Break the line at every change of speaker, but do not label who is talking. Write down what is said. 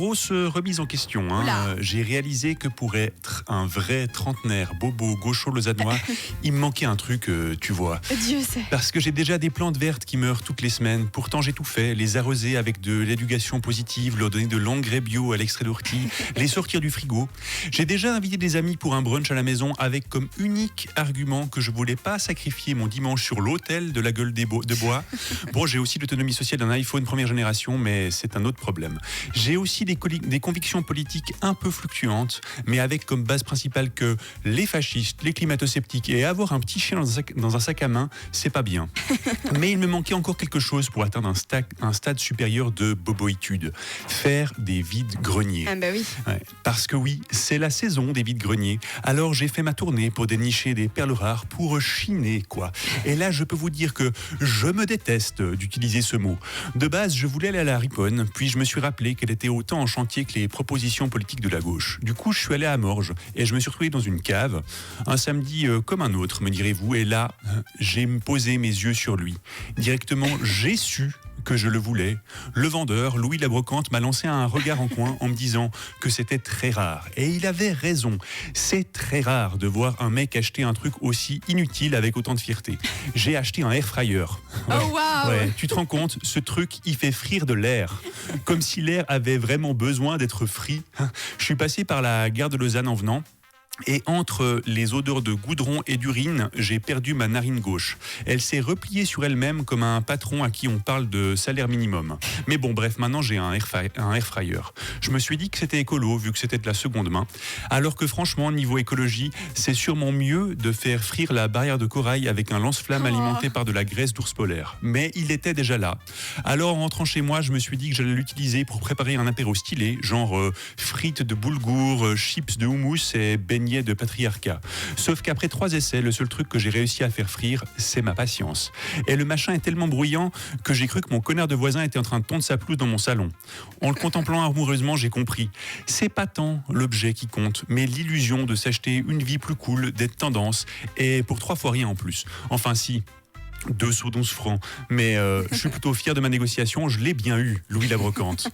grosse remise en question.
Oula.
J'ai réalisé que pour être un vrai trentenaire, bobo, gaucho, lausannois, il me manquait un truc, tu vois.
Dieu sait.
Parce que j'ai déjà des plantes vertes qui meurent toutes les semaines. Pourtant, j'ai tout fait. Les arroser avec de l'éducation positive, leur donner de l'engrais bio à l'extrait d'ortie, les sortir du frigo. J'ai déjà invité des amis pour un brunch à la maison avec comme unique argument que je voulais pas sacrifier mon dimanche sur l'autel de la gueule de bois. Bon, j'ai aussi l'autonomie sociale d'un iPhone première génération, mais c'est un autre problème. J'ai aussi des convictions politiques un peu fluctuantes, mais avec comme base principale que les fascistes, les climato-sceptiques et avoir un petit chien dans un sac à main, c'est pas bien. Mais il me manquait encore quelque chose pour atteindre un stade supérieur de boboïtude. Faire des vides-greniers.
Ah bah oui.
Ouais, parce que oui, c'est la saison des vides-greniers. Alors j'ai fait ma tournée pour dénicher des perles rares, pour chiner, quoi. Et là, je peux vous dire que je me déteste d'utiliser ce mot. De base, je voulais aller à la Riponne, puis je me suis rappelé qu'elle était autant en chantier que les propositions politiques de la gauche. Du coup, je suis allé à Morges et je me suis retrouvé dans une cave, un samedi comme un autre, me direz-vous, et là, j'ai posé mes yeux sur lui. Directement, j'ai su que je le voulais. Le vendeur, Louis Labrocante, m'a lancé un regard en coin en me disant que c'était très rare. Et il avait raison. C'est très rare de voir un mec acheter un truc aussi inutile avec autant de fierté. J'ai acheté un air fryer. Ouais,
Oh waouh.
ouais, tu te rends compte, ce truc, il fait frire de l'air. Comme si l'air avait vraiment besoin d'être frit. Je suis passé par la gare de Lausanne en venant. Et entre les odeurs de goudron et d'urine, j'ai perdu ma narine gauche. Elle s'est repliée sur elle-même comme un patron à qui on parle de salaire minimum. Mais bon, bref, maintenant j'ai un air fryer. Je me suis dit que c'était écolo, vu que c'était de la seconde main. Alors que franchement, niveau écologie, c'est sûrement mieux de faire frire la barrière de corail avec un lance-flamme alimenté par de la graisse d'ours polaire. Mais il était déjà là. Alors, en rentrant chez moi, je me suis dit que j'allais l'utiliser pour préparer un apéro stylé, genre frites de boulgour, chips de houmous et beignets de patriarcat. Sauf qu'après 3 essais, le seul truc que j'ai réussi à faire frire, c'est ma patience. Et le machin est tellement bruyant que j'ai cru que mon connard de voisin était en train de tondre sa pelouse dans mon salon. En le contemplant amoureusement, j'ai compris. C'est pas tant l'objet qui compte, mais l'illusion de s'acheter une vie plus cool, d'être tendance, et pour 3 fois rien en plus. Enfin si, 2 sous 12 francs. Mais je suis plutôt fier de ma négociation, je l'ai bien eu, Louis Labrocante.